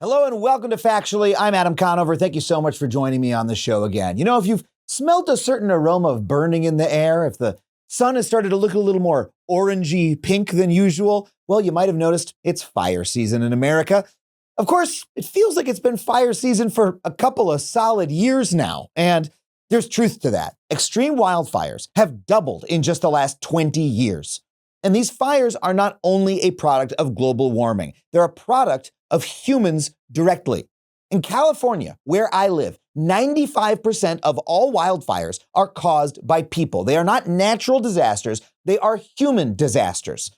Hello and welcome to Factually. I'm Adam Conover. Thank you so much for joining me on the show again. You know, if you've smelled a certain aroma of burning in the air, if the sun has started to look a little more orangey pink than usual, well, you might have noticed it's fire season in America. Of course, it feels like it's been fire season for a couple of solid years now, and there's truth to that. Extreme wildfires have doubled in just the last 20 years. And these fires are not only a product of global warming, they're a product of humans directly. In California, where I live, 95% of all wildfires are caused by people. They are not natural disasters, they are human disasters.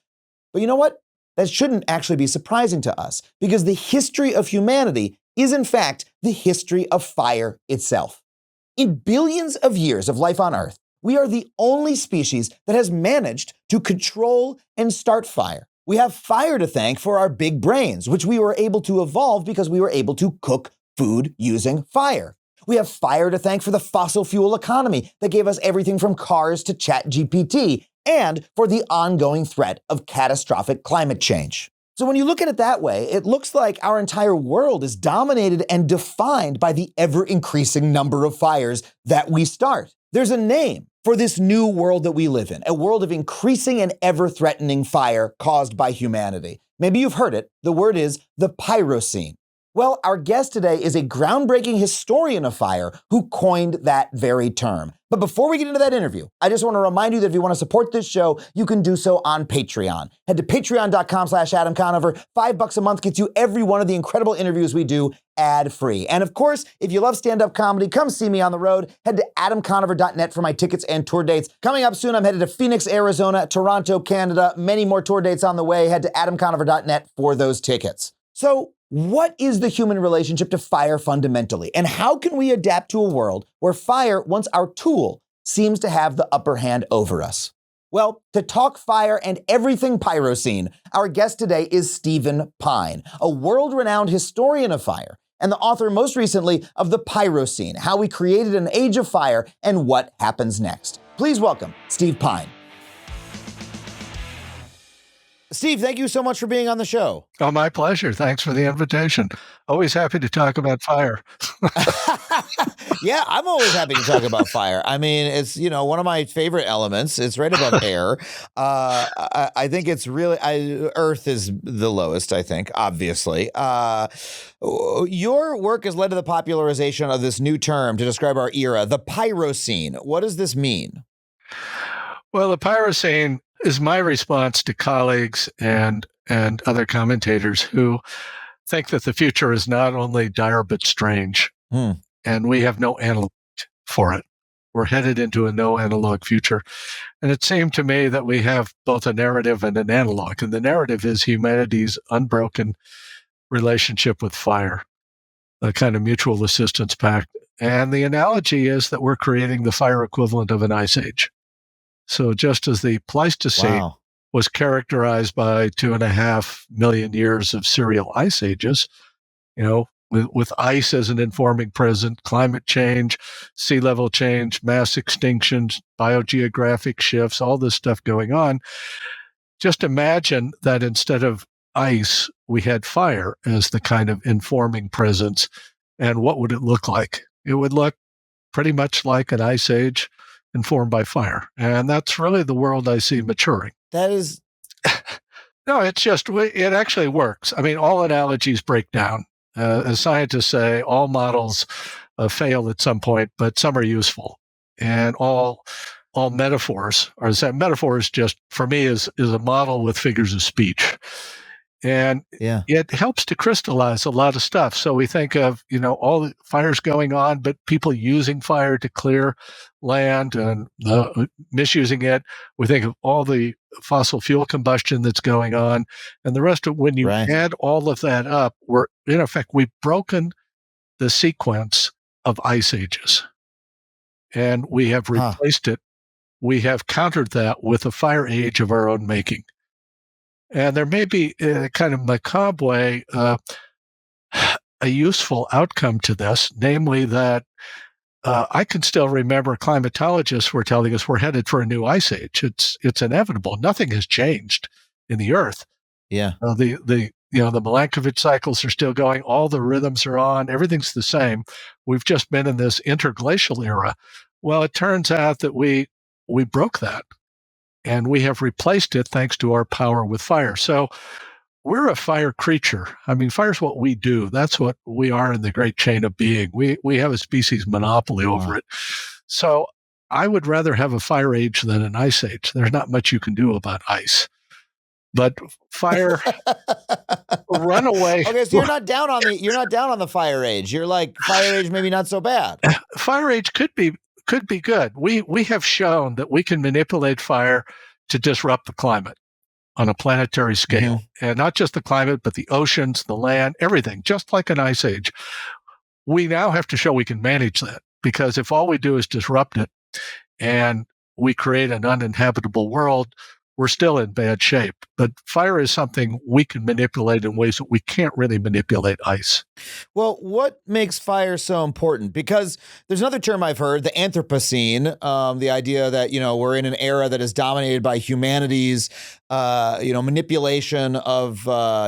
But you know what? That shouldn't actually be surprising to us, because the history of humanity is in fact the history of fire itself. In billions of years of life on Earth, we are the only species that has managed to control and start fire. We have fire to thank for our big brains, which we were able to evolve because we were able to cook food using fire. We have fire to thank for the fossil fuel economy that gave us everything from cars to ChatGPT, and for the ongoing threat of catastrophic climate change. So when you look at it that way, it looks like our entire world is dominated and defined by the ever-increasing number of fires that we start. There's a name for this new world that we live in, a world of increasing and ever-threatening fire caused by humanity. Maybe you've heard it. The word is the Pyrocene. Well, our guest today is a groundbreaking historian of fire who coined that very term. But before we get into that interview, I just want to remind you that if you want to support this show, you can do so on Patreon. Head to patreon.com/Adam Conover. $5 a month gets you every one of the incredible interviews we do ad-free. And of course, if you love stand-up comedy, come see me on the road. Head to adamconover.net for my tickets and tour dates. Coming up soon, I'm headed to Phoenix, Arizona, Toronto, Canada. Many more tour dates on the way. Head to adamconover.net for those tickets. So, what is the human relationship to fire fundamentally? And how can we adapt to a world where fire, once our tool, seems to have the upper hand over us? Well, to talk fire and everything Pyrocene, our guest today is Stephen Pyne, a world-renowned historian of fire and the author most recently of the Pyrocene, How We Created an Age of Fire and What Happens Next. Please welcome Steve Pyne. Steve, thank you so much for being on the show. Oh, my pleasure. Thanks for the invitation. Always happy to talk about fire. Yeah, I'm always happy to talk about fire. I mean, it's, one of my favorite elements. It's right above air. I think it's really, Earth is the lowest, I think, obviously. Your work has led to the popularization of this new term to describe our era, the Pyrocene. What does this mean? Well, the Pyrocene is my response to colleagues and other commentators who think that the future is not only dire but strange, and we have no analog for it. We're headed into a no analog future. And it seemed to me that we have both a narrative and an analog. And the narrative is humanity's unbroken relationship with fire, a kind of mutual assistance pact. And the analogy is that we're creating the fire equivalent of an ice age. So just as the Pleistocene was characterized by 2.5 million years of serial ice ages, with ice as an informing present, climate change, sea level change, mass extinctions, biogeographic shifts, all this stuff going on, just imagine that instead of ice, we had fire as the kind of informing presence. And what would it look like? It would look pretty much like an ice age informed by fire. And that's really the world I see maturing. That is... No, it actually works. I mean, all analogies break down. As scientists say, all models fail at some point, but some are useful. And all metaphors, metaphors just, for me, is a model with figures of speech. And it helps to crystallize a lot of stuff. So we think of, all the fires going on, but people using fire to clear land and misusing it. We think of all the fossil fuel combustion that's going on. And the rest of, when you add all of that up, we've broken the sequence of ice ages. And we have replaced it. We have countered that with a fire age of our own making. And there may be, in a kind of macabre way, a useful outcome to this, namely that I can still remember climatologists were telling us we're headed for a new ice age. It's inevitable. Nothing has changed in the Earth. Yeah. The the Milankovitch cycles are still going. All the rhythms are on. Everything's the same. We've just been in this interglacial era. Well, it turns out that we broke that, and we have replaced it thanks to our power with fire. So we're a fire creature. I mean, fire's what we do. That's what we are in the great chain of being. We have a species monopoly over it. So I would rather have a fire age than an ice age. There's not much you can do about ice. But fire, run away. Okay, so you're not down on the fire age. You're like, fire age maybe not so bad. Fire age could be good. We have shown that we can manipulate fire to disrupt the climate on a planetary scale, and not just the climate, but the oceans, the land, everything, just like an ice age. We now have to show we can manage that, because if all we do is disrupt it and we create an uninhabitable world, we're still in bad shape. But fire is something we can manipulate in ways that we can't really manipulate ice. Well, what makes fire so important? Because there's another term I've heard, the Anthropocene, the idea that, we're in an era that is dominated by humanity's, manipulation of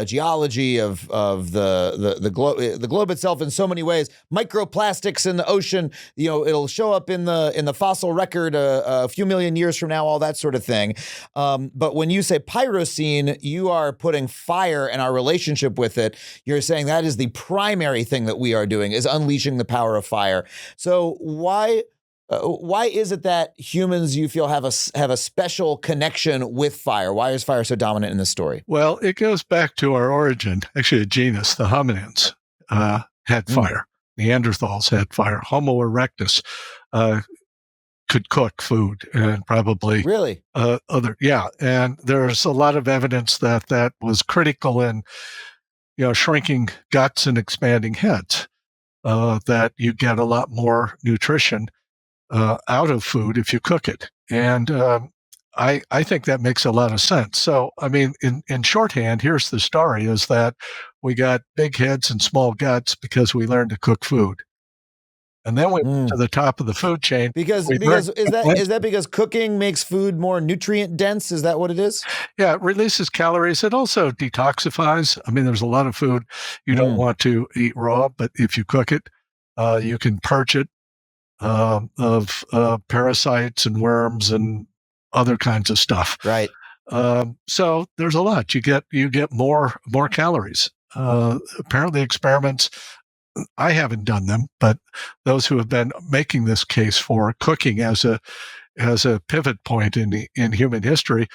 geology, of the globe itself in so many ways. Microplastics in the ocean, it'll show up in the fossil record a few million years from now, all that sort of thing. But when you say Pyrocene, you are putting fire and our relationship with it. You're saying that is the primary thing that we are doing, is unleashing the power of fire. So why is it that humans, you feel, have a special connection with fire? Why is fire so dominant in this story? Well, it goes back to our origin. Actually, a genus, the hominins, had fire. Neanderthals had fire. Homo erectus could cook food, and probably really and there's a lot of evidence that was critical in shrinking guts and expanding heads, that you get a lot more nutrition out of food if you cook it. And I think that makes a lot of sense. So, I mean, in shorthand, here's the story, is that we got big heads and small guts because we learned to cook food. And then we went to the top of the food chain. Because is that because cooking makes food more nutrient dense? Is that what it is? Yeah, it releases calories. It also detoxifies. I mean, there's a lot of food you don't want to eat raw, but if you cook it, you can purge it of parasites and worms and other kinds of stuff. Right. So there's a lot. You get more calories. Apparently, experiments, I haven't done them, but those who have been making this case for cooking as a pivot point in human history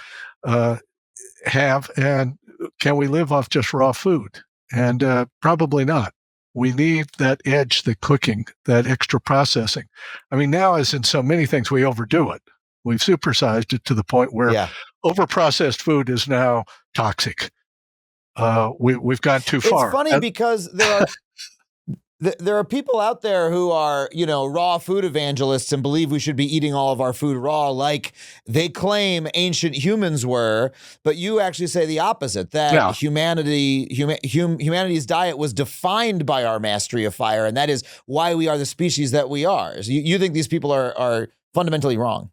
have. And can we live off just raw food? And probably not. We need that edge, the cooking, that extra processing. I mean, now, as in so many things, we overdo it. We've supersized it to the point where overprocessed food is now toxic. We've gone too far. It's funny because there are people out there who are, raw food evangelists and believe we should be eating all of our food raw, like they claim ancient humans were. But you actually say the opposite, that humanity's diet was defined by our mastery of fire, and that is why we are the species that we are. So you think these people are fundamentally wrong?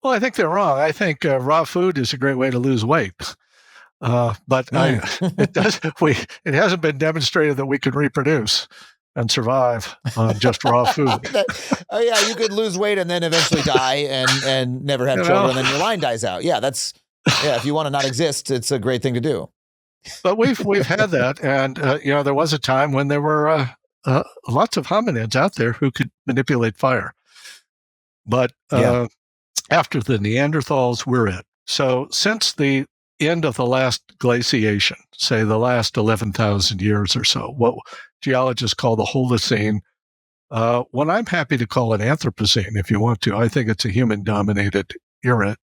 Well, I think they're wrong. I think raw food is a great way to lose weight. But it hasn't been demonstrated that we could reproduce and survive on just raw food. You could lose weight and then eventually die and never have children, and then your line dies out. If you want to not exist, it's a great thing to do. But we've had that, and there was a time when there were lots of hominids out there who could manipulate fire. But after the Neanderthals, we're it. So since the end of the last glaciation, say the last 11,000 years or so, what geologists call the Holocene, what I'm happy to call an Anthropocene, if you want to. I think it's a human-dominated era.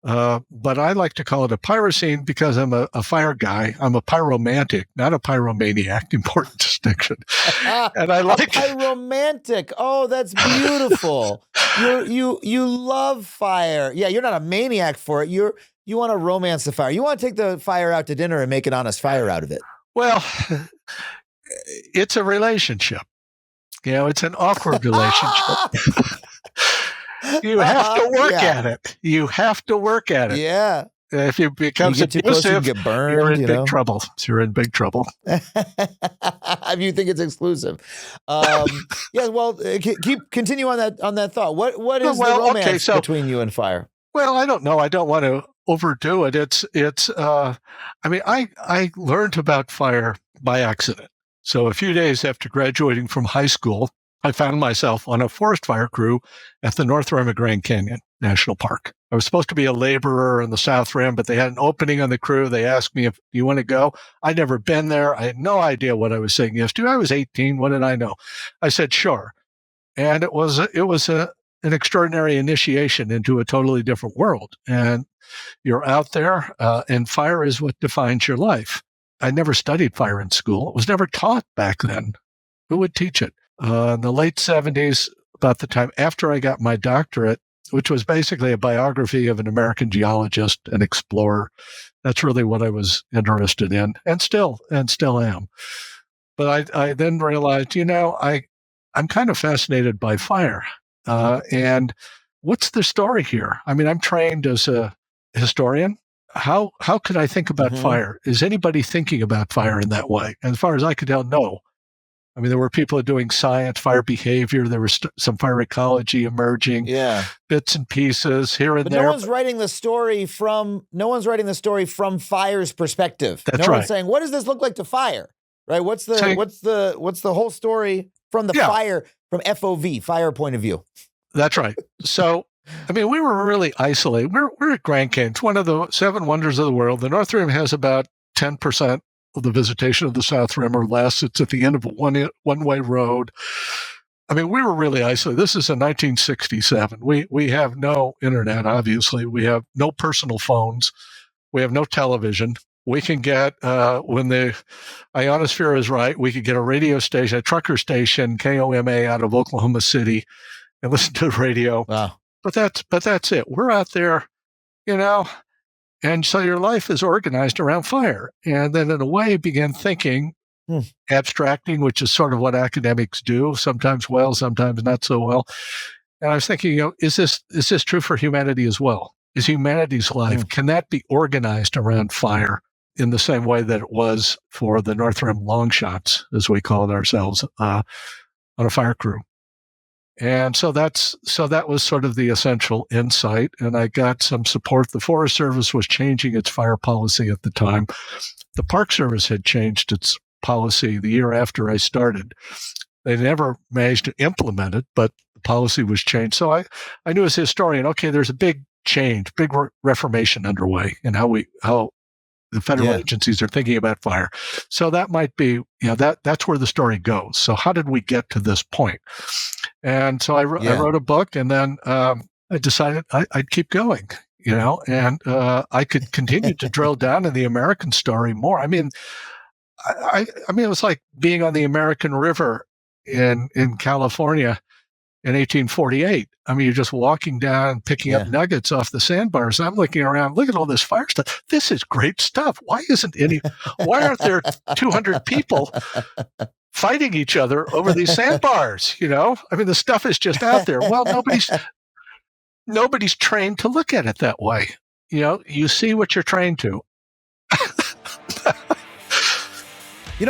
But I like to call it a Pyrocene because I'm a fire guy. I'm a pyromantic, not a pyromaniac. Important distinction. And I like pyromantic. Oh, that's beautiful. You love fire. Yeah, you're not a maniac for it. You want to romance the fire. You want to take the fire out to dinner and make an honest fire out of it. Well, it's a relationship. It's an awkward relationship. You have to work at it. You have to work at it. Yeah. If you become you get too close, you can abusive, get burned. you're in big trouble. You're in big trouble. If you think it's exclusive, yeah. Well, continue on that thought. What is the romance between you and fire? Well, I don't know. I don't want to overdo it. I learned about fire by accident. So a few days after graduating from high school, I found myself on a forest fire crew at the North Rim of Grand Canyon National Park. I was supposed to be a laborer in the South Rim, but they had an opening on the crew. They asked me, if you want to go? I'd never been there. I had no idea what I was saying yes to. I was 18. What did I know? I said, sure. And it was an extraordinary initiation into a totally different world. And you're out there, and fire is what defines your life. I never studied fire in school. It was never taught back then. Who would teach it? In the late 70s, about the time after I got my doctorate, which was basically a biography of an American geologist and explorer. That's really what I was interested in, and still am. But I then realized, I'm kind of fascinated by fire. And what's the story here? I mean, I'm trained as a historian. How could I think about fire? Is anybody thinking about fire in that way? And as far as I could tell, no. I mean, there were people doing science, fire behavior. There was some fire ecology emerging, bits and pieces here and there. No one's writing the story from fire's perspective. That's no one's saying, what does this look like to fire? Right? What's the whole story from the fire, from FOV, fire point of view? That's right. So, I mean, we were really isolated. We're at Grand Canyon. It's one of the 7 wonders of the world. The North Rim has about 10% of the visitation of the South Rim or less. It's at the end of a one-way road. I mean, we were really isolated. This is in 1967. We have no internet, obviously. We have no personal phones. We have no television. We can get, when the ionosphere is right, we could get a radio station, a trucker station, KOMA out of Oklahoma City, and listen to the radio. Wow. But that's it. We're out there, and so your life is organized around fire. And then in a way began thinking, abstracting, which is sort of what academics do, sometimes well, sometimes not so well. And I was thinking, is this true for humanity as well? Is humanity's life, can that be organized around fire in the same way that it was for the North Rim long shots, as we call it ourselves, on a fire crew? And so that was sort of the essential insight. And I got some support. The Forest Service was changing its fire policy at the time. The Park Service had changed its policy the year after I started. They never managed to implement it, but the policy was changed. So I knew as a historian, okay, there's a big change, big reformation underway in how the federal agencies are thinking about fire. So that might be, that's where the story goes. So how did we get to this point? And so I wrote a book, and then I decided I'd keep going, and I could continue to drill down in the American story more. I mean, it was like being on the American River in California in 1848. I mean, you're just walking down, picking up nuggets off the sandbars. I'm looking around, look at all this fire stuff. This is great stuff. Why aren't there 200 people fighting each other over these sandbars? I mean, the stuff is just out there. Well, nobody's trained to look at it that way. You see what you're trained to.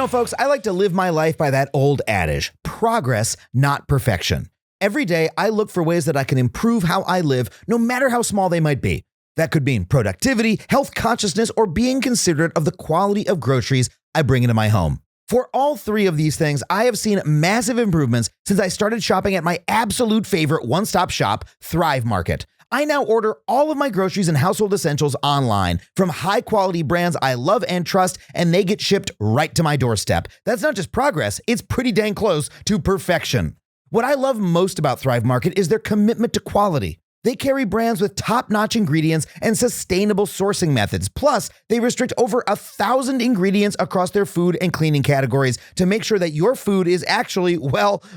Folks, I like to live my life by that old adage, progress, not perfection. Every day, I look for ways that I can improve how I live, no matter how small they might be. That could mean productivity, health consciousness, or being considerate of the quality of groceries I bring into my home. For all 3 of these things, I have seen massive improvements since I started shopping at my absolute favorite one-stop shop, Thrive Market. I now order all of my groceries and household essentials online from high-quality brands I love and trust, and they get shipped right to my doorstep. That's not just progress, it's pretty dang close to perfection. What I love most about Thrive Market is their commitment to quality. They carry brands with top-notch ingredients and sustainable sourcing methods. Plus, they restrict over 1,000 ingredients across their food and cleaning categories to make sure that your food is actually,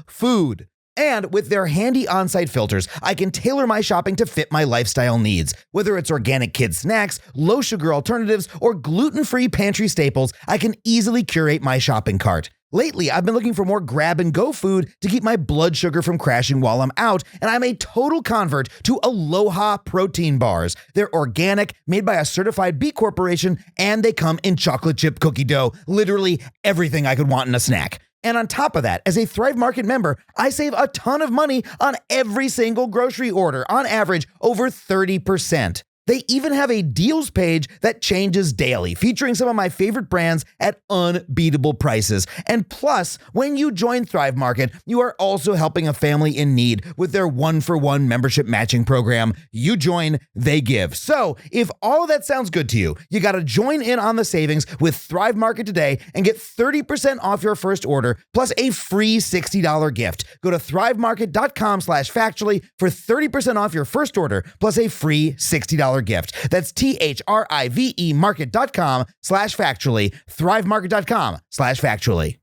food. And with their handy on-site filters, I can tailor my shopping to fit my lifestyle needs. Whether it's organic kid snacks, low-sugar alternatives, or gluten-free pantry staples, I can easily curate my shopping cart. Lately, I've been looking for more grab-and-go food to keep my blood sugar from crashing while I'm out, and I'm a total convert to Aloha protein bars. They're organic, made by a certified B Corporation, and they come in chocolate chip cookie dough. Literally everything I could want in a snack. And on top of that, as a Thrive Market member, I save a ton of money on every single grocery order, on average over 30%. They even have a deals page that changes daily, featuring some of my favorite brands at unbeatable prices. And plus, when you join Thrive Market, you are also helping a family in need with their 1-for-1 membership matching program. You join, they give. So if all of that sounds good to you, you got to join in on the savings with Thrive Market today and get 30% off your first order plus a free $60 gift. Go to thrivemarket.com/factually for 30% off your first order plus a free $60 gift. That's THRIVE market.com/factually, thrivemarket.com/factually.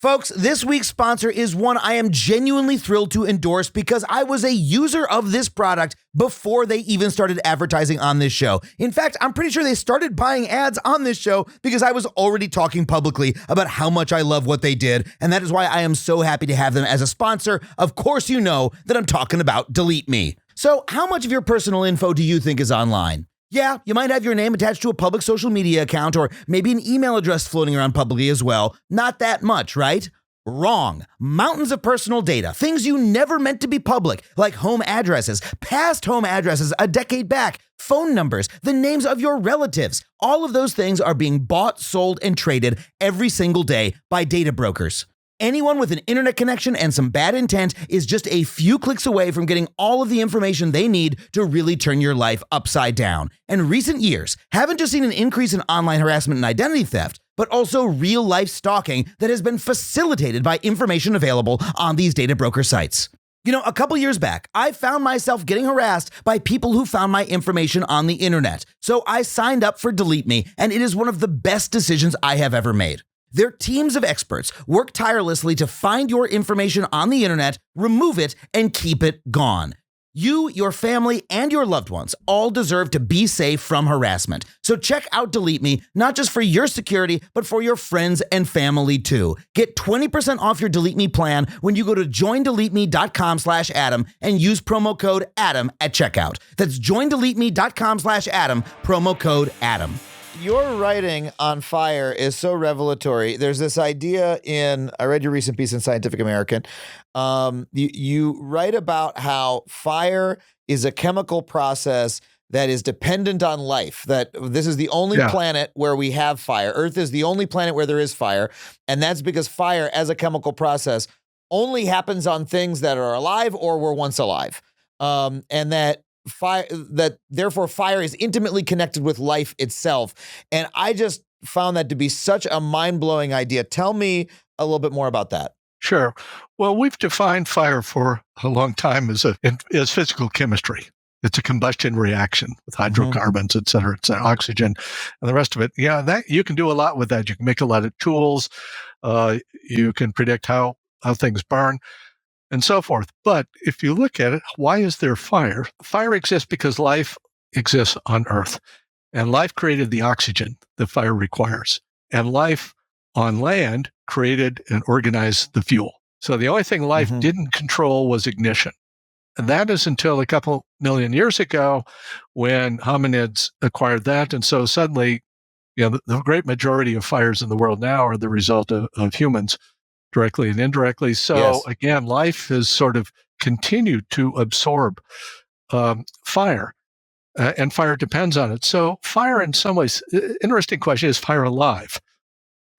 Folks, this week's sponsor is one I am genuinely thrilled to endorse because I was a user of this product before they even started advertising on this show. In fact, I'm pretty sure they started buying ads on this show because I was already talking publicly about how much I love what they did, and that is why I am so happy to have them as a sponsor. Of course, you know that I'm talking about Delete Me. So how much of your personal info do you think is online? Yeah, you might have your name attached to a public social media account or maybe an email address floating around publicly as well. Not that much, right? Wrong. Mountains of personal data, things you never meant to be public, like home addresses, past home addresses a decade back, phone numbers, the names of your relatives. All of those things are being bought, sold, and traded every single day by data brokers. Anyone with an internet connection and some bad intent is just a few clicks away from getting all of the information they need to really turn your life upside down. And recent years haven't just seen an increase in online harassment and identity theft, but also real-life stalking that has been facilitated by information available on these data broker sites. You know, a couple years back, I found myself getting harassed by people who found my information on the internet. So I signed up for Delete Me, and it is one of the best decisions I have ever made. Their teams of experts work tirelessly to find your information on the internet, remove it, and keep it gone. You, your family, and your loved ones all deserve to be safe from harassment. So check out Delete Me, not just for your security, but for your friends and family too. Get 20% off your Delete Me plan when you go to joindeleteme.com/Adam and use promo code Adam at checkout. That's joindeleteme.com/Adam, promo code Adam. Your writing on fire is so revelatory. There's this idea I read your recent piece in Scientific American. You write about how fire is a chemical process that is dependent on life, that this is the only planet where we have fire. Earth is the only planet where there is fire. And that's because fire as a chemical process only happens on things that are alive or were once alive. And that therefore fire is intimately connected with life itself. And I just found that to be such a mind-blowing idea. Tell me a little bit more about that. Sure. Well, we've defined fire for a long time as physical chemistry. It's a combustion reaction with hydrocarbons, et cetera, oxygen, and the rest of it. Yeah, that you can do a lot with that. You can make a lot of tools. You can predict how things burn, and so forth. But if you look at it, why is there fire? Fire exists because life exists on Earth, and life created the oxygen that fire requires, and life on land created and organized the fuel. So the only thing life didn't control was ignition. And that is until a couple million years ago when hominids acquired that. And so suddenly, the great majority of fires in the world now are the result of humans, directly and indirectly. So again, life has sort of continued to absorb fire, and fire depends on it. So fire, in some ways, interesting question, is fire alive?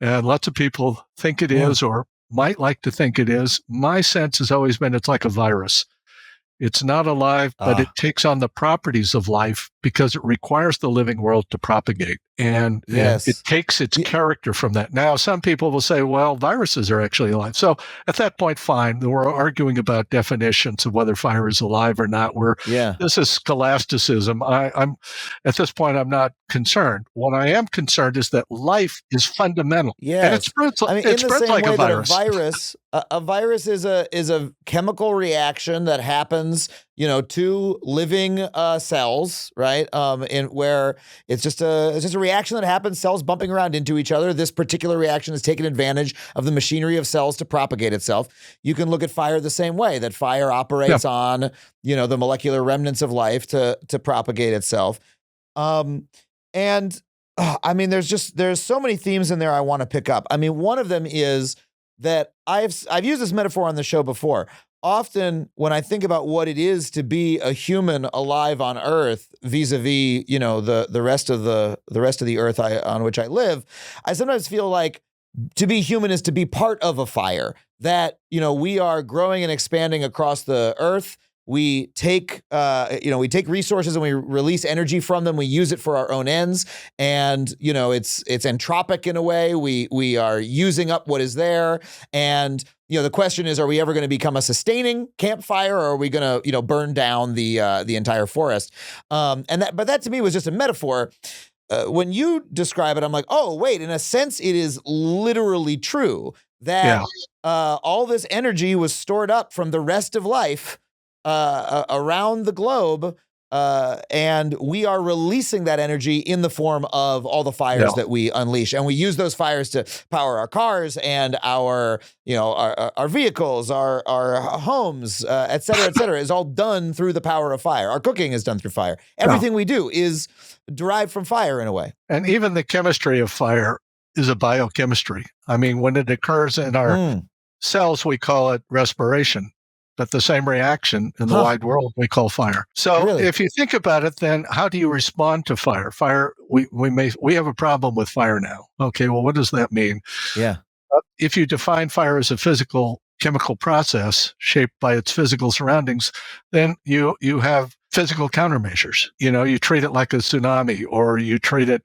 And lots of people think it is, or might like to think it is. My sense has always been it's like a virus. It's not alive, but it takes on the properties of life because it requires the living world to propagate. And it takes its character from that. Now, some people will say, well, viruses are actually alive. So at that point, fine. We're arguing about definitions of whether fire is alive or not. This is scholasticism. I'm at this point, I'm not concerned. What I am concerned is that life is fundamental. And it spreads, it spreads like a virus. A virus is a chemical reaction that happens two living cells, right? In where it's just a reaction that happens, cells bumping around into each other. This particular reaction has taken advantage of the machinery of cells to propagate itself. You can look at fire the same way, that fire operates on, the molecular remnants of life to propagate itself. There's so many themes in there I want to pick up. I mean, one of them is that I've used this metaphor on the show before. Often when I think about what it is to be a human alive on Earth vis-a-vis, the rest of the earth on which I live, I sometimes feel like to be human is to be part of a fire, that, we are growing and expanding across the earth. We take resources and we release energy from them. We use it for our own ends, and it's entropic in a way. We are using up what is there, and the question is, are we ever going to become a sustaining campfire, or are we going to burn down the entire forest? But that to me was just a metaphor. When you describe it, I'm like, oh wait, in a sense, it is literally true that all this energy was stored up from the rest of life around the globe, and we are releasing that energy in the form of all the fires that we unleash, and we use those fires to power our cars and our vehicles, our homes, et cetera, is all done through the power of fire. Our cooking is done through fire. Everything we do is derived from fire in a way. And even the chemistry of fire is a biochemistry. I mean, when it occurs in our cells, we call it respiration. But the same reaction in the wide world we call fire. So if you think about it, then how do you respond to fire? Fire, we have a problem with fire now. Okay, well, what does that mean? Yeah. If you define fire as a physical chemical process shaped by its physical surroundings, then you have physical countermeasures. You treat it like a tsunami, or you treat it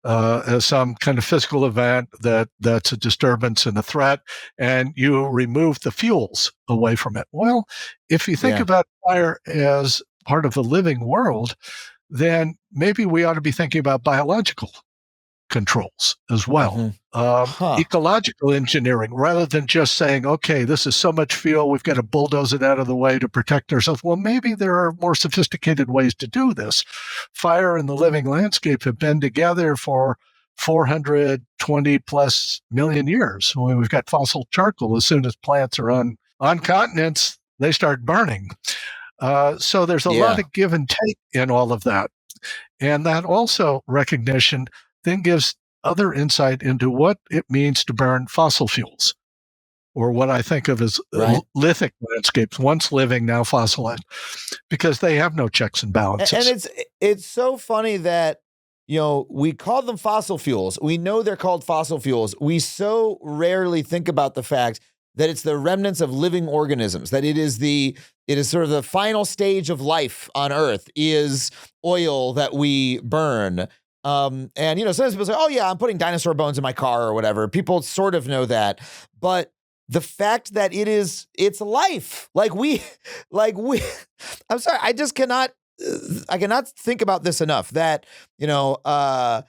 as some kind of physical event that's a disturbance and a threat, and you remove the fuels away from it. Well, if you think about fire as part of the living world, then maybe we ought to be thinking about biological controls as well. Ecological engineering, rather than just saying, okay, this is so much fuel, we've got to bulldoze it out of the way to protect ourselves. Well, maybe there are more sophisticated ways to do this. Fire and the living landscape have been together for 420 plus million years. When we've got fossil charcoal, as soon as plants are on continents, they start burning. So there's a lot of give and take in all of that. And that also recognition then gives other insight into what it means to burn fossil fuels, or what I think of as lithic landscapes, once living, now fossilized, because they have no checks and balances. And it's so funny that, we call them fossil fuels. We know they're called fossil fuels. We so rarely think about the fact that it's the remnants of living organisms, that it is sort of the final stage of life on Earth is oil that we burn. Sometimes people say, oh yeah, I'm putting dinosaur bones in my car or whatever. People sort of know that, but the fact that it's life, I'm sorry, I cannot think about this enough, that, the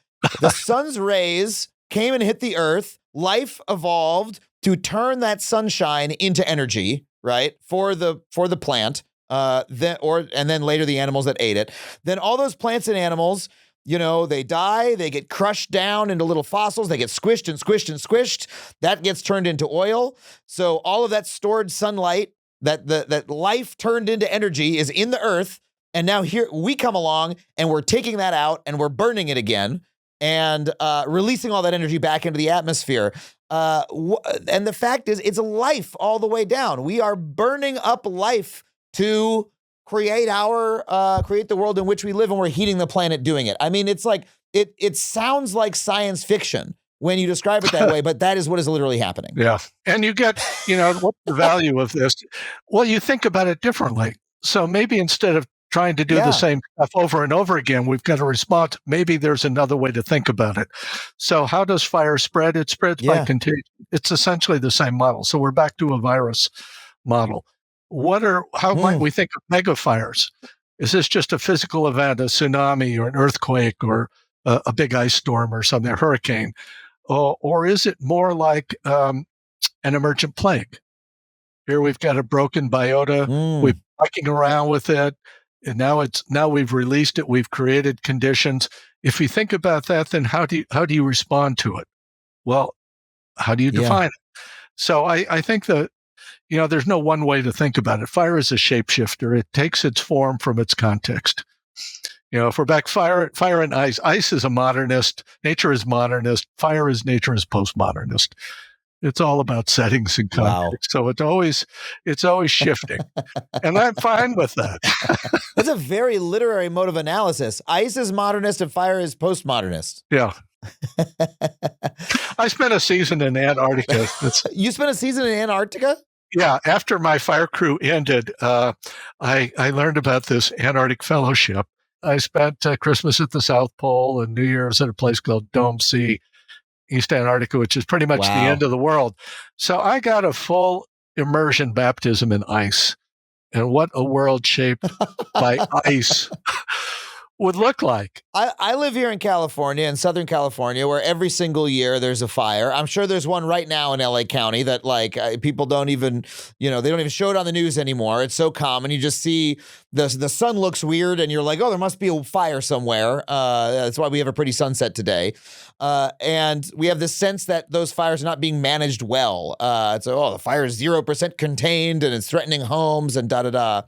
sun's rays came and hit the earth, life evolved to turn that sunshine into energy, right? For the plant, and then later the animals that ate it. Then all those plants and animals, they die, they get crushed down into little fossils, they get squished and squished and squished. That gets turned into oil. So all of that stored sunlight, that life turned into energy, is in the earth. And now here we come along and we're taking that out and we're burning it again and releasing all that energy back into the atmosphere. And the fact is, it's life all the way down. We are burning up life to create the world in which we live, and we're heating the planet doing it. I mean, it's like, it sounds like science fiction when you describe it that way, but that is what is literally happening. Yeah. And you get, what's the value of this? Well, you think about it differently. So maybe instead of trying to do the same stuff over and over again, we've got a response. Maybe there's another way to think about it. So how does fire spread? It spreads by contagion. It's essentially the same model. So we're back to a virus model. How might we think of megafires? Is this just a physical event, a tsunami or an earthquake or a big ice storm or something, a hurricane? Or is it more like an emergent plague? Here we've got a broken biota. We've mucking around with it. And now we've released it. We've created conditions. If you think about that, then how do you respond to it? Well, how do you define it? So I think that, there's no one way to think about it. Fire is a shapeshifter. It takes its form from its context. If we're back, fire and ice. Ice is a modernist. Nature is modernist. Fire is nature is postmodernist. It's all about settings and context. Wow. So it's always shifting. And I'm fine with that. That's a very literary mode of analysis. Ice is modernist and fire is postmodernist. Yeah. I spent a season in Antarctica. You spent a season in Antarctica? Yeah. After my fire crew ended, I learned about this Antarctic fellowship. I spent Christmas at the South Pole and New Year's at a place called Dome Sea, East Antarctica, which is pretty much the end of the world. So I got a full immersion baptism in ice. And what a world shaped by ice would look like. I live here in California, in Southern California, where every single year there's a fire. I'm sure there's one right now in LA County that people don't even, they don't even show it on the news anymore. It's so common. You just see the sun looks weird and you're like, oh, there must be a fire somewhere. That's why we have a pretty sunset today. And we have this sense that those fires are not being managed well. The fire is 0% contained and it's threatening homes and da-da-da.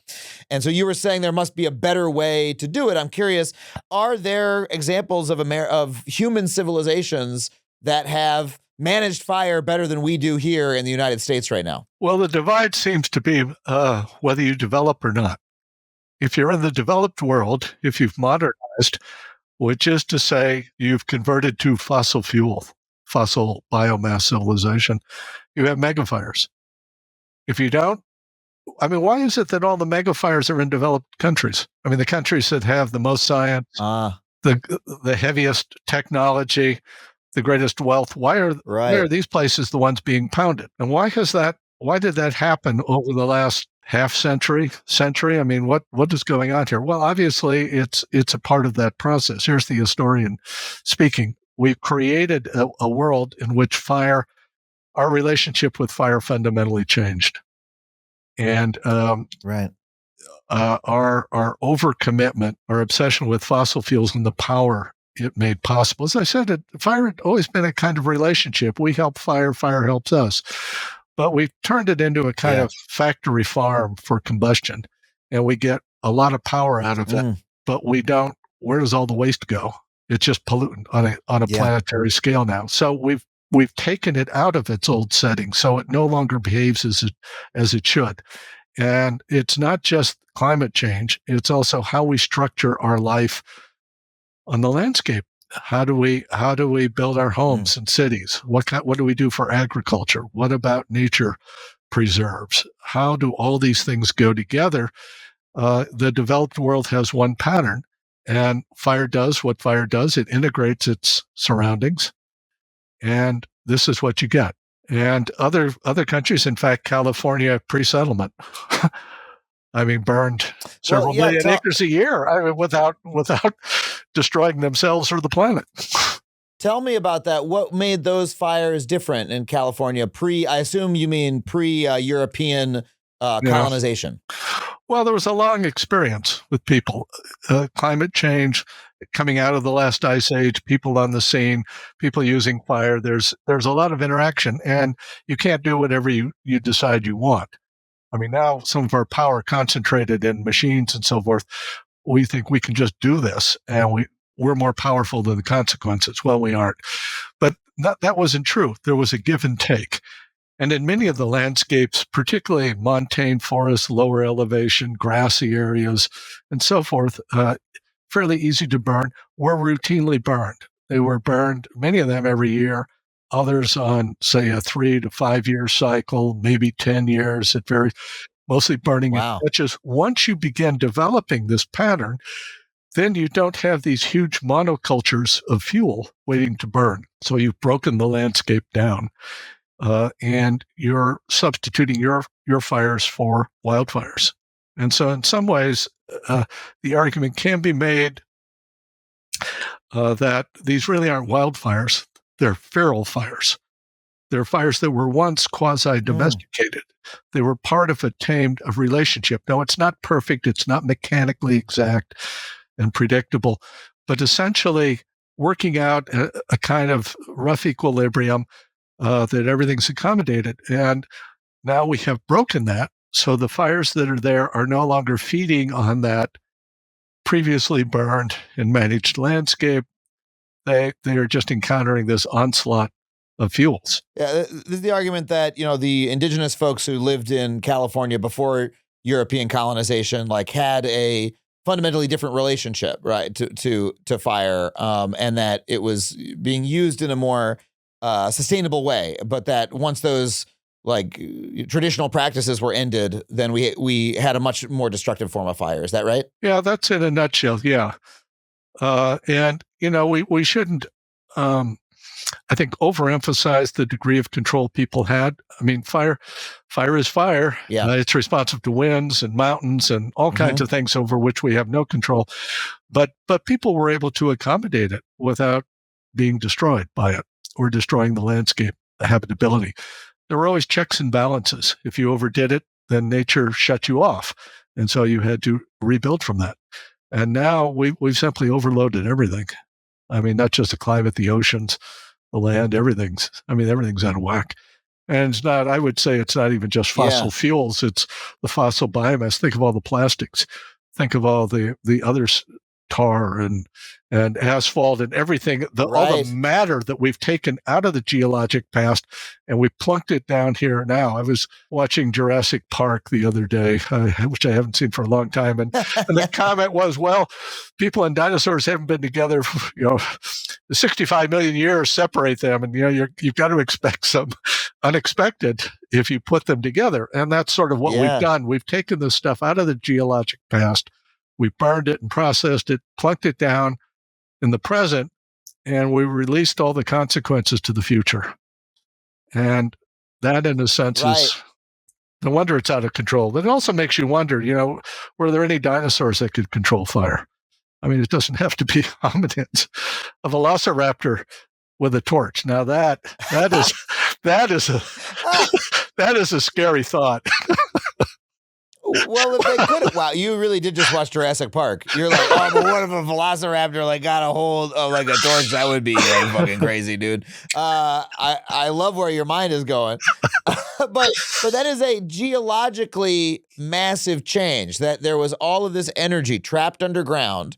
And so you were saying there must be a better way to do it. I'm curious, are there examples of human civilizations that have managed fire better than we do here in the United States right now? Well, the divide seems to be whether you develop or not. If you're in the developed world, if you've modernized, which is to say you've converted to fossil biomass civilization, you have megafires. If you don't, why is it that all the megafires are in developed countries? The countries that have the most science, the heaviest technology, the greatest wealth, why are these places the ones being pounded? And why did that happen over the last half century? What is going on here? Well, obviously it's a part of that process. Here's the historian speaking. We've created a world in which our relationship with fire fundamentally changed. And our overcommitment, our obsession with fossil fuels and the power it made possible. As I said, fire had always been a kind of relationship. We help fire, fire helps us. But we've turned it into a kind of factory farm for combustion, and we get a lot of power out of it. But we don't. Where does all the waste go? It's just pollutant on a planetary scale now. So we've taken it out of its old setting, so it no longer behaves as it should. And it's not just climate change; it's also how we structure our life on the landscape. How do we build our homes and cities? What do we do for agriculture? What about nature preserves? How do all these things go together? The developed world has one pattern, and fire does what fire does. It integrates its surroundings, and this is what you get. And other countries, in fact, California pre-settlement, burned several million acres a year without destroying themselves or the planet. Tell me about that. What made those fires different in California? I assume you mean pre-European colonization. Well, there was a long experience with people. Climate change, coming out of the last ice age, people on the scene, people using fire. There's a lot of interaction, and you can't do whatever you decide you want. Now some of our power concentrated in machines and so forth, we think we can just do this, and we're more powerful than the consequences. Well, we aren't. But that wasn't true. There was a give and take. And in many of the landscapes, particularly montane forests, lower elevation, grassy areas, and so forth, fairly easy to burn, were routinely burned. They were burned, many of them every year, others on, say, a 3 to 5 year cycle, maybe 10 years. It varies, mostly burning in patches. Once you begin developing this pattern, then you don't have these huge monocultures of fuel waiting to burn. So you've broken the landscape down, and you're substituting your fires for wildfires. And so in some ways, the argument can be made that these really aren't wildfires. They're feral fires. They're fires that were once quasi-domesticated. They were part of a tamed relationship. Now, it's not perfect. It's not mechanically exact and predictable, but essentially working out a kind of rough equilibrium that everything's accommodated. And now we have broken that. So the fires that are there are no longer feeding on that previously burned and managed landscape. They are just encountering this onslaught of fuels. Yeah, this is the argument that, the indigenous folks who lived in California before European colonization, had a fundamentally different relationship, right, to fire, and that it was being used in a more sustainable way, but that once those traditional practices were ended, then we had a much more destructive form of fire. Is that right? Yeah, that's in a nutshell. Yeah. And, we shouldn't, I think, overemphasize the degree of control people had. I mean, fire is fire. Yeah. It's responsive to winds and mountains and all kinds of things over which we have no control. But people were able to accommodate it without being destroyed by it or destroying the landscape, the habitability. There were always checks and balances. If you overdid it, then nature shut you off. And so you had to rebuild from that. And now we've simply overloaded everything. I mean, not just the climate, the oceans, the land, everything's out of whack. And I would say it's not even just fossil fuels. It's the fossil biomass. Think of all the plastics. Think of all the other tar and asphalt and everything, all the matter that we've taken out of the geologic past, and we plunked it down here now. I was watching Jurassic Park the other day, which I haven't seen for a long time, and the comment was, well, people and dinosaurs haven't been together for, 65 million years separate them, and you've got to expect some unexpected if you put them together. And that's sort of what we've done. We've taken this stuff out of the geologic past. We burned it and processed it, plunked it down in the present, and we released all the consequences to the future. And that, in a sense, is no wonder it's out of control. But it also makes you wonder, were there any dinosaurs that could control fire? I mean, it doesn't have to be hominids. A velociraptor with a torch. Now that is a scary thought. Well, if they could, wow, you really did just watch Jurassic Park. You're like, oh, but what if a velociraptor got a hold of a torch? That would be fucking crazy, dude. I love where your mind is going, but that is a geologically massive change. That there was all of this energy trapped underground,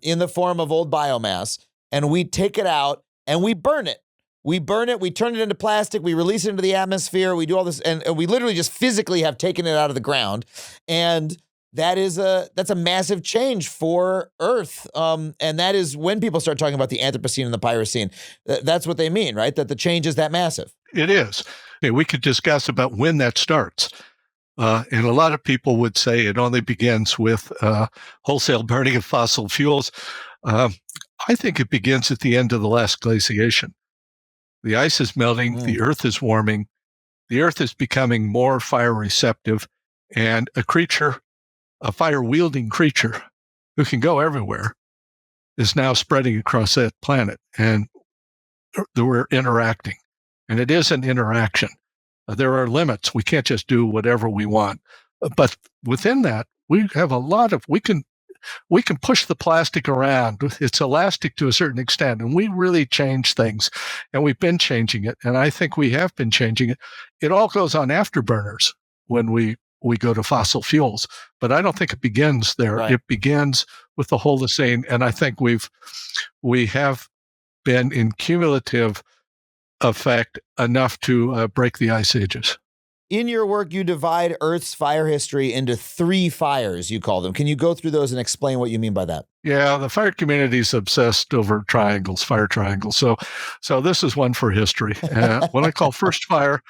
in the form of old biomass, and we take it out and we burn it. We burn it, we turn it into plastic, we release it into the atmosphere, we do all this, and we literally just physically have taken it out of the ground. And that's a massive change for Earth. And that is when people start talking about the Anthropocene and the Pyrocene. That's what they mean, right? That the change is that massive. It is. We could discuss about when that starts. And a lot of people would say it only begins with wholesale burning of fossil fuels. I think it begins at the end of the last glaciation. The ice is melting, the earth is warming, the earth is becoming more fire receptive, and a fire-wielding creature who can go everywhere is now spreading across that planet, and we're interacting. And it is an interaction. There are limits. We can't just do whatever we want. But within that, we have we can push the plastic around. It's elastic to a certain extent, and we really change things, and we've been changing it, and I think we have been changing it. It all goes on afterburners when we go to fossil fuels, but I don't think it begins there. Right. It begins with the Holocene, and I think we have been in cumulative effect enough to break the ice ages. In your work, you divide Earth's fire history into 3 fires, you call them. Can you go through those and explain what you mean by that? Yeah, the fire community is obsessed over triangles, fire triangles. So this is one for history. What I call first fire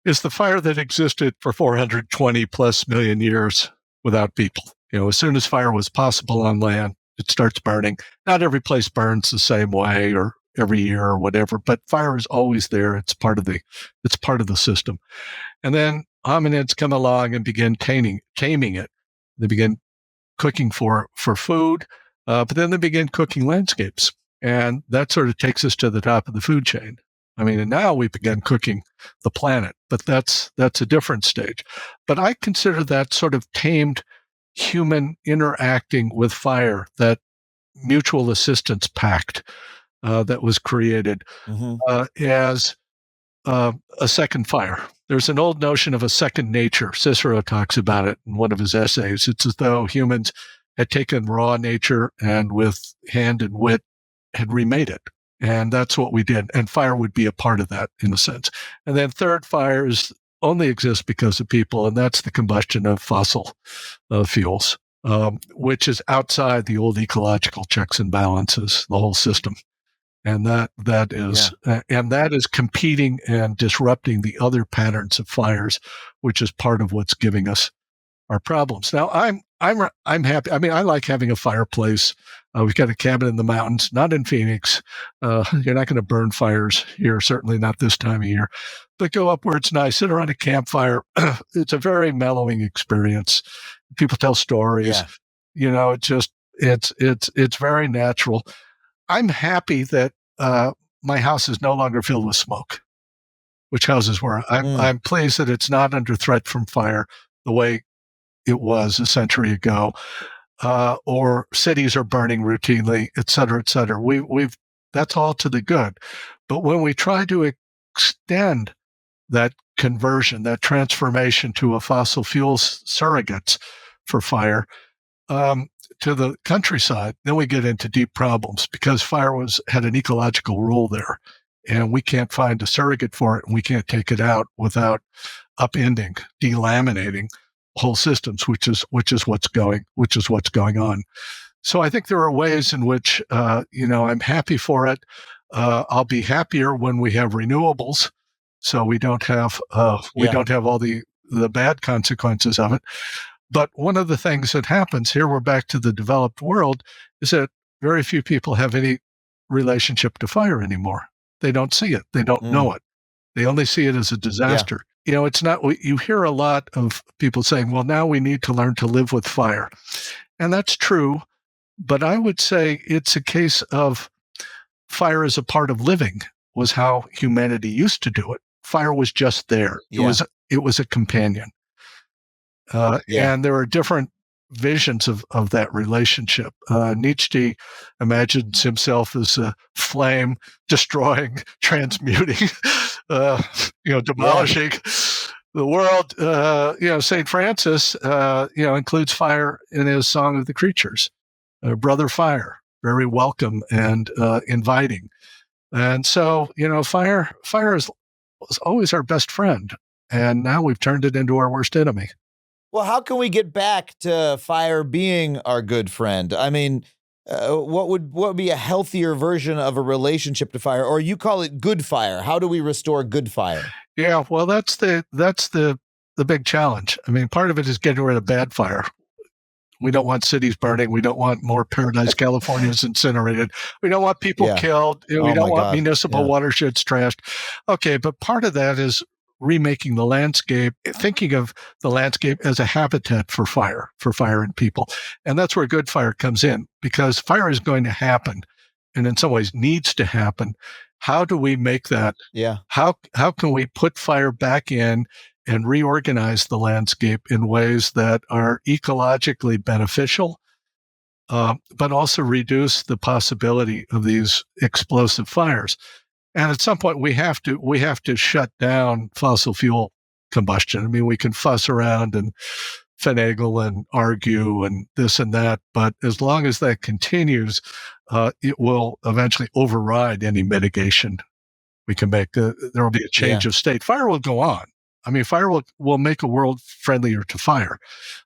is the fire that existed for 420 plus million years without people. As soon as fire was possible on land, it starts burning. Not every place burns the same way or every year or whatever, but fire is always there. It's part of the system. And then hominids come along and begin taming it. They begin cooking for food, but then they begin cooking landscapes. And that sort of takes us to the top of the food chain. I mean, and now we began cooking the planet, but that's a different stage. But I consider that sort of tamed human interacting with fire, that mutual assistance pact that was created as a second fire. There's an old notion of a second nature. Cicero talks about it in one of his essays. It's as though humans had taken raw nature and with hand and wit had remade it. And that's what we did. And fire would be a part of that in a sense. And then third, fires only exist because of people, and that's the combustion of fossil fuels, which is outside the old ecological checks and balances, the whole system. And that is competing and disrupting the other patterns of fires, which is part of what's giving us our problems. Now, I'm happy. I mean, I like having a fireplace. We've got a cabin in the mountains, not in Phoenix. You're not going to burn fires here, certainly not this time of year. But go up where it's nice, sit around a campfire. It's a very mellowing experience. People tell stories. Yeah. It's very natural. I'm happy that my house is no longer filled with smoke, which houses were. I'm pleased that it's not under threat from fire the way it was a century ago, or cities are burning routinely, et cetera, et cetera. That's all to the good. But when we try to extend that conversion, that transformation to a fossil fuels surrogates for fire, to the countryside, then we get into deep problems because fire had an ecological role there, and we can't find a surrogate for it, and we can't take it out without upending, delaminating whole systems, which is what's going on. So I think there are ways in which I'm happy for it. I'll be happier when we have renewables, so we don't have don't have all the bad consequences of it. But one of the things that happens here, we're back to the developed world, is that very few people have any relationship to fire anymore. They don't see it. They don't know it. They only see it as a disaster. Yeah. It's not, you hear a lot of people saying, well, now we need to learn to live with fire. And that's true. But I would say it's a case of fire as a part of living was how humanity used to do it. Fire was just there. Yeah. It was a companion. And there are different visions of that relationship. Nietzsche imagines himself as a flame destroying, transmuting, demolishing the world. St. Francis, includes fire in his Song of the Creatures. Brother Fire, very welcome and inviting. And so, fire was always our best friend. And now we've turned it into our worst enemy. Well, how can we get back to fire being our good friend? I mean, what would be a healthier version of a relationship to fire? Or you call it good fire. How do we restore good fire? Yeah, well, that's the big challenge. I mean, part of it is getting rid of bad fire. We don't want cities burning. We don't want more Paradise Californians incinerated. We don't want people killed. We don't want municipal watersheds trashed. Okay, but part of that is remaking the landscape, thinking of the landscape as a habitat for fire and people. And that's where good fire comes in, because fire is going to happen and in some ways needs to happen. How do we make that? Yeah. How can we put fire back in and reorganize the landscape in ways that are ecologically beneficial, but also reduce the possibility of these explosive fires? And at some point, we have to shut down fossil fuel combustion. I mean, we can fuss around and finagle and argue and this and that, but as long as that continues, it will eventually override any mitigation we can make. There will be a change of state. Fire will go on. I mean, fire will make a world friendlier to fire,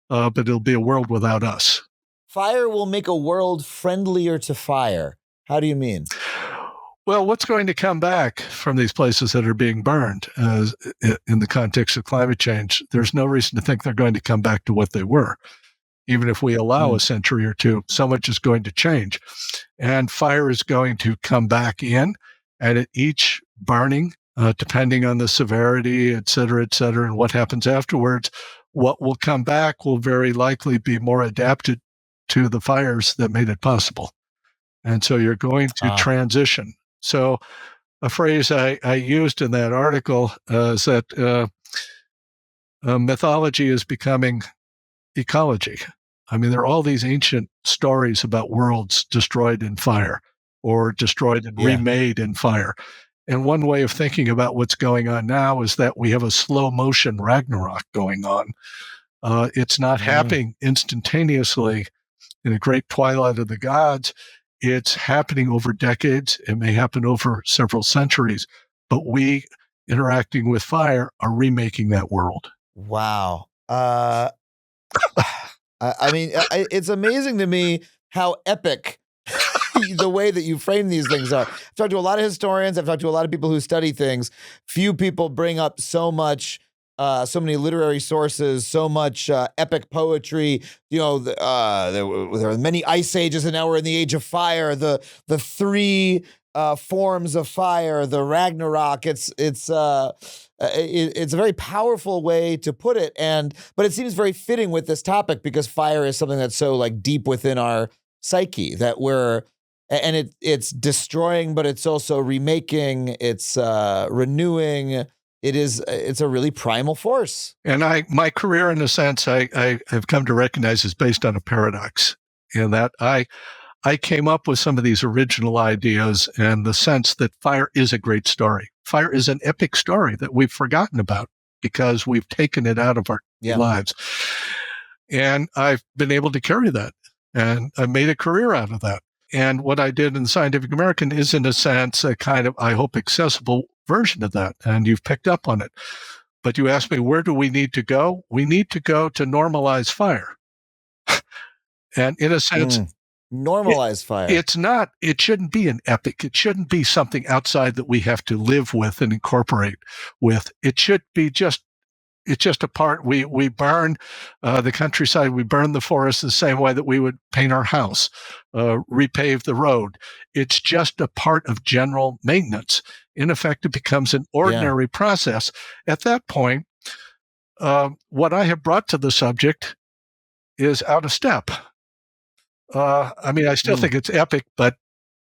but it'll be a world without us. Fire will make a world friendlier to fire. How do you mean? Well, what's going to come back from these places that are being burned in the context of climate change? There's no reason to think they're going to come back to what they were. Even if we allow a century or two, so much is going to change. And fire is going to come back in, and at each burning, depending on the severity, et cetera, and what happens afterwards, what will come back will very likely be more adapted to the fires that made it possible. And so you're going to transition. So a phrase I used in that article is that mythology is becoming ecology. I mean, there are all these ancient stories about worlds destroyed in fire or destroyed and remade in fire. And one way of thinking about what's going on now is that we have a slow motion Ragnarok going on. It's not happening instantaneously in a great twilight of the gods. It's happening over decades. It may happen over several centuries, but we, interacting with fire, are remaking that world. Wow. I mean, it's amazing to me how epic the way that you frame these things are. I've talked to a lot of historians. I've talked to a lot of people who study things. Few people bring up so many literary sources, so much epic poetry. You know, there were many ice ages, and now we're in the age of fire. The three forms of fire, the Ragnarok. It's a very powerful way to put it, but it seems very fitting with this topic because fire is something that's so like deep within our psyche that it's destroying, but it's also remaking. It's renewing. It's a really primal force. And my career, in a sense, I have come to recognize is based on a paradox, in that I came up with some of these original ideas and the sense that fire is a great story. Fire is an epic story that we've forgotten about because we've taken it out of our lives. And I've been able to carry that, and I made a career out of that. And what I did in the Scientific American is, in a sense, a kind of, I hope, accessible version of that. And you've picked up on it. But you asked me, where do we need to go? We need to go to normalize fire. And in a sense, normalize fire. It shouldn't be an epic. It shouldn't be something outside that we have to live with and incorporate with. It should be it's just a part. We burn the countryside. We burn the forest the same way that we would paint our house, repave the road. It's just a part of general maintenance. In effect, it becomes an ordinary process. At that point, what I have brought to the subject is out of step. I mean, I still think it's epic, but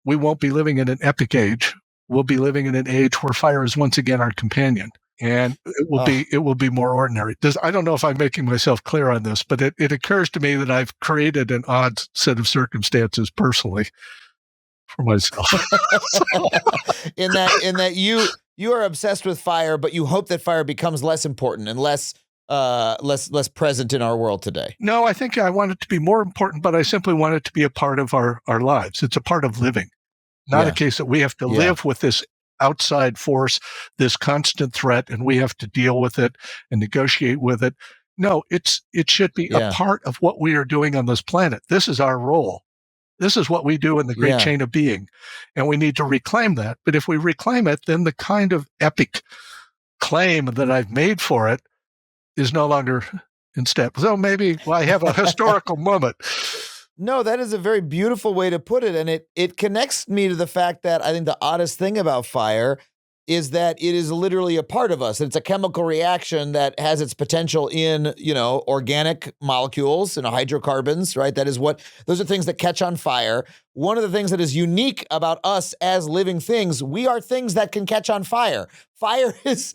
we won't be living in an epic age. We'll be living in an age where fire is once again our companion. And it will be more ordinary. I don't know if I'm making myself clear on this, but it occurs to me that I've created an odd set of circumstances personally for myself. in that you are obsessed with fire, but you hope that fire becomes less important and less present in our world today. No, I think I want it to be more important, but I simply want it to be a part of our lives. It's a part of living, not a case that we have to live with this outside force, this constant threat, and we have to deal with it and negotiate with it. No, it should be a part of what we are doing on this planet. This is our role. This is what we do in the great chain of being, and we need to reclaim that. But if we reclaim it, then the kind of epic claim that I've made for it is no longer in step. So maybe I have a historical moment. No, that is a very beautiful way to put it. And it connects me to the fact that I think the oddest thing about fire is that it is literally a part of us. It's a chemical reaction that has its potential in, organic molecules and hydrocarbons, right? Those are things that catch on fire. One of the things that is unique about us as living things, we are things that can catch on fire. Fire is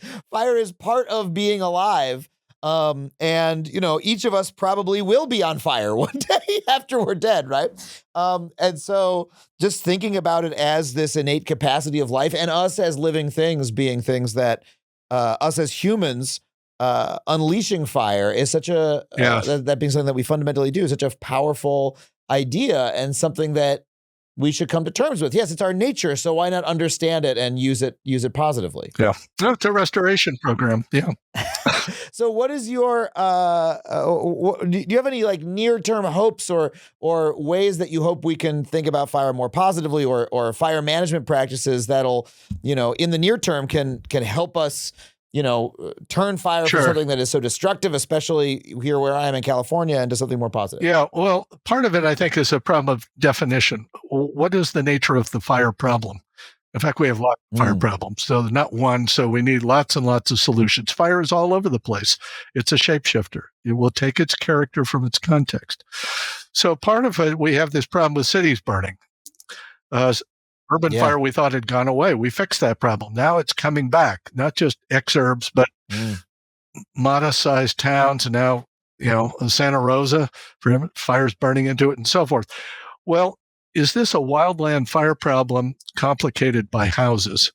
part of being alive. And each of us probably will be on fire one day after we're dead, right? And so just thinking about it as this innate capacity of life, and us as living things being things that us as humans unleashing fire is such a that being something that we fundamentally do, such a powerful idea and something that we should come to terms with. Yes, it's our nature, so why not understand it and use it positively? Yeah, no, it's a restoration program. Yeah. So, what is your? Do you have any like near-term hopes or ways that you hope we can think about fire more positively, or fire management practices that'll, in the near term can help us, turn fire from something that is so destructive, especially here where I am in California, into something more positive? Yeah, well, part of it, I think, is a problem of definition. What is the nature of the fire problem? In fact, we have lots of fire problems. So not one, so we need lots and lots of solutions. Fire is all over the place. It's a shapeshifter. It will take its character from its context. So part of it, we have this problem with cities burning. Urban fire we thought had gone away. We fixed that problem. Now it's coming back, not just exurbs, but modest-sized towns, and now, Santa Rosa, fires burning into it and so forth. Well, is this a wildland fire problem complicated by houses?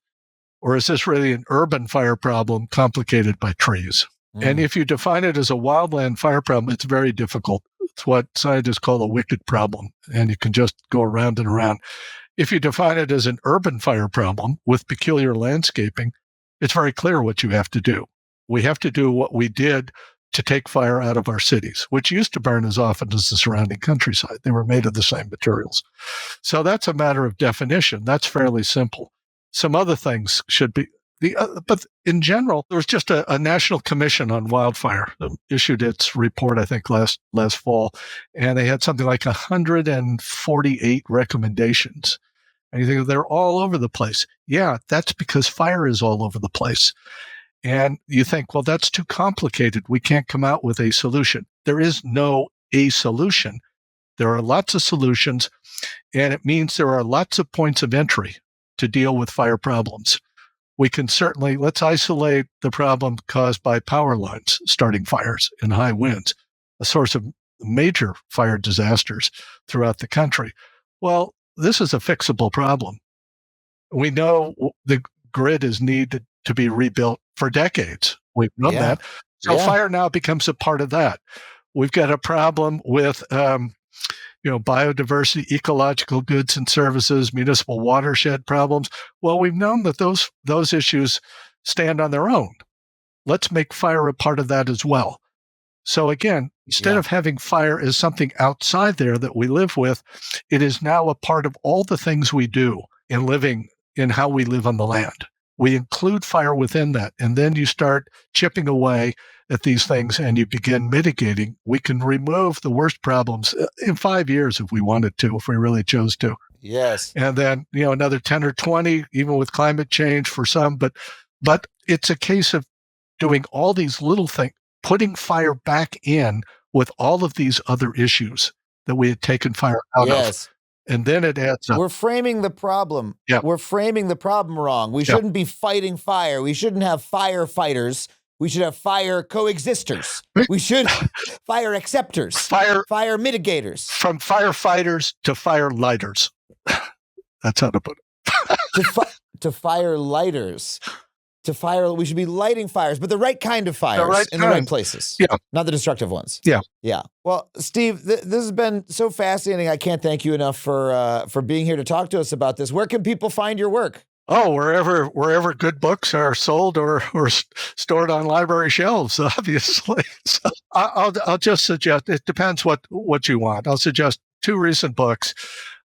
Or is this really an urban fire problem complicated by trees? And if you define it as a wildland fire problem, it's very difficult. It's what scientists call a wicked problem, and you can just go around and around. If you define it as an urban fire problem with peculiar landscaping, it's very clear what you have to do. We have to do what we did to take fire out of our cities, which used to burn as often as the surrounding countryside. They were made of the same materials. So that's a matter of definition. That's fairly simple. Some other things should be, but in general, there was just a National Commission on Wildfire that issued its report, I think, last fall, and they had something like 148 recommendations. And you think they're all over the place. Yeah, that's because fire is all over the place. And you think, well, that's too complicated. We can't come out with a solution. There is no a solution. There are lots of solutions, and it means there are lots of points of entry to deal with fire problems. We can certainly, let's isolate the problem caused by power lines starting fires and high winds, a source of major fire disasters throughout the country. Well, this is a fixable problem. We know the grid is needed to be rebuilt for decades. We've known that. So fire now becomes a part of that. We've got a problem with biodiversity, ecological goods and services, municipal watershed problems. Well, we've known that those issues stand on their own. Let's make fire a part of that as well. So again, instead of having fire as something outside there that we live with, it is now a part of all the things we do in living, in how we live on the land. We include fire within that, and then you start chipping away at these things and you begin mitigating. We can remove the worst problems in 5 years if we wanted to, if we really chose to. Yes. And then, another 10 or 20, even with climate change for some, but it's a case of doing all these little things, putting fire back in with all of these other issues that we had taken fire out of. And then it adds up. We're framing the problem. Yeah. We're framing the problem wrong. We shouldn't be fighting fire. We shouldn't have firefighters. We should have fire coexisters. We should fire acceptors. Fire mitigators. From firefighters to fire lighters. That's how to put it. to fire lighters. We should be lighting fires, but the right kind of fires in the right places. Yeah. Not the destructive ones. Yeah. Yeah. Well, Steve, this has been so fascinating. I can't thank you enough for being here to talk to us about this. Where can people find your work? Oh, wherever good books are sold or stored on library shelves, obviously. So I'll just suggest, it depends what you want. I'll suggest 2 recent books.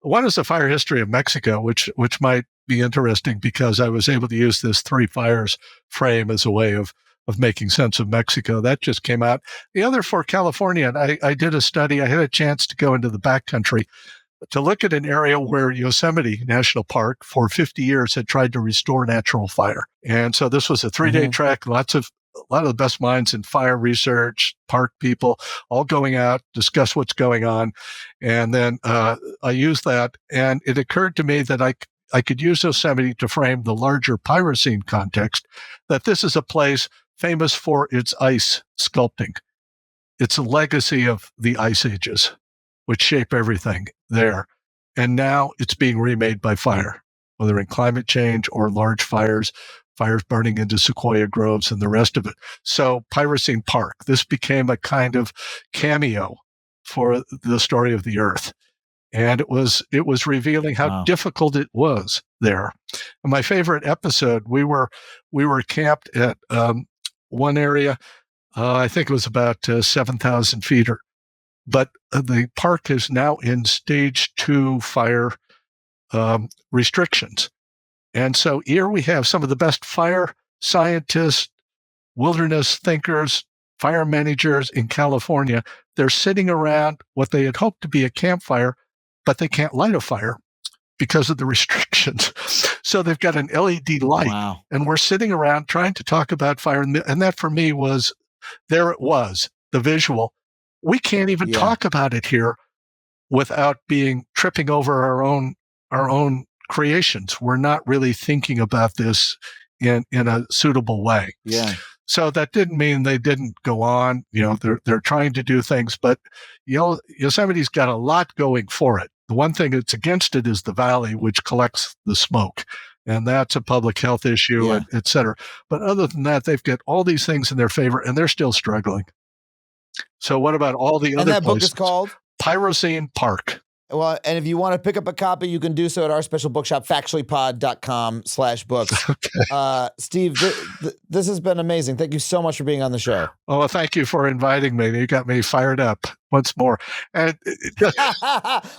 One is The Fire History of Mexico, which might be interesting because I was able to use this 3 fires frame as a way of making sense of Mexico. That just came out. The other for California, and I did a study. I had a chance to go into the backcountry to look at an area where Yosemite National Park for 50 years had tried to restore natural fire. And so this was a 3-day trek, a lot of the best minds in fire research, park people, all going out, discuss what's going on. And then I used that, and it occurred to me that I could use Yosemite to frame the larger Pyrocene context, that this is a place famous for its ice sculpting. It's a legacy of the ice ages, which shape everything there. And now it's being remade by fire, whether in climate change or large fires burning into sequoia groves and the rest of it. So Pyrocene Park, this became a kind of cameo for the story of the Earth. And it was revealing how difficult it was there. And my favorite episode, we were camped at one area, I think it was about 7,000 feet, but the park is now in stage 2 fire restrictions. And so here we have some of the best fire scientists, wilderness thinkers, fire managers in California. They're sitting around what they had hoped to be a campfire, but they can't light a fire because of the restrictions. So they've got an LED light, and we're sitting around trying to talk about fire. And that for me was, there it was, the visual. We can't even talk about it here without tripping over our own creations were not really thinking about this in a suitable way. Yeah. So that didn't mean they didn't go on. They're trying to do things, but Yosemite's got a lot going for it. The one thing that's against it is the valley, which collects the smoke. And that's a public health issue, et cetera. But other than that, they've got all these things in their favor, and they're still struggling. So what about all the other places? And that book is called? Pyrocene Park. Well, and if you want to pick up a copy, you can do so at our special bookshop, factuallypod.com/books. Okay. Steve, this has been amazing. Thank you so much for being on the show. Well, thank you for inviting me. You got me fired up once more. And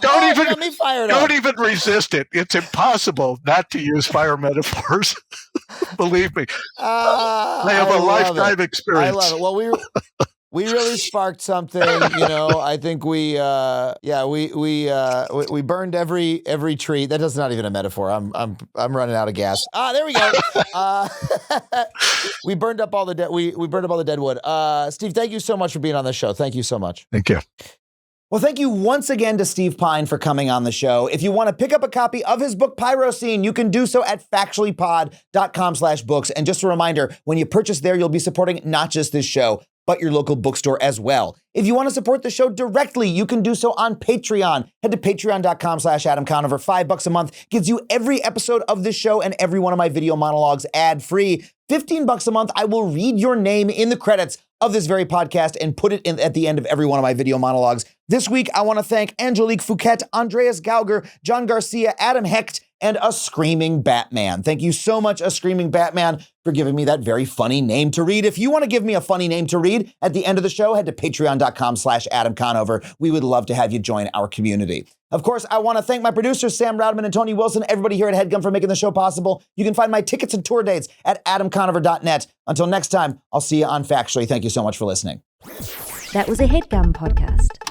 don't even resist it. It's impossible not to use fire metaphors. Believe me. I have a lifetime experience. I love it. Well, we really sparked something, I think we burned every tree. That is not even a metaphor. I'm running out of gas. There we go. We burned up all the dead wood. Steve, thank you so much for being on the show. Thank you so much. Thank you. Well, thank you once again to Steve Pyne for coming on the show. If you want to pick up a copy of his book, Pyrocene, you can do so at factuallypod.com/books. And just a reminder, when you purchase there, you'll be supporting not just this show, but your local bookstore as well. If you want to support the show directly, you can do so on Patreon. Head to patreon.com/Adam Conover. $5 a month gets you every episode of this show and every one of my video monologues ad-free. $15 a month, I will read your name in the credits of this very podcast and put it in at the end of every one of my video monologues. This week, I want to thank Angelique Fouquet, Andreas Gauger, John Garcia, Adam Hecht, and A Screaming Batman. Thank you so much, A Screaming Batman, for giving me that very funny name to read. If you want to give me a funny name to read at the end of the show, head to patreon.com/Adam Conover. We would love to have you join our community. Of course, I want to thank my producers, Sam Roudman and Tony Wilson, everybody here at HeadGum for making the show possible. You can find my tickets and tour dates at adamconover.net. Until next time, I'll see you on Factually. Thank you so much for listening. That was a HeadGum podcast.